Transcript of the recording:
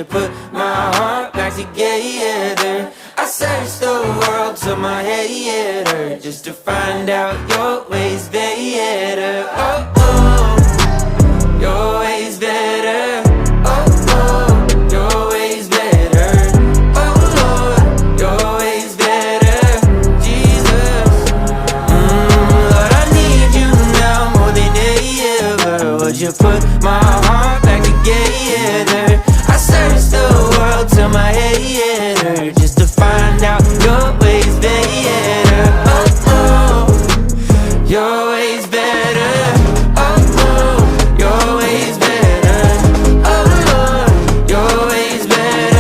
you put my heart back together? I searched the world till my head hurt, just to find out your ways better. Oh, oh, your ways better. Oh, oh, your ways better. Oh, Lord, your ways better. Jesus, Lord, I need you now more than ever. Would you put my heart back together? I searched the world till my head hurt, just to find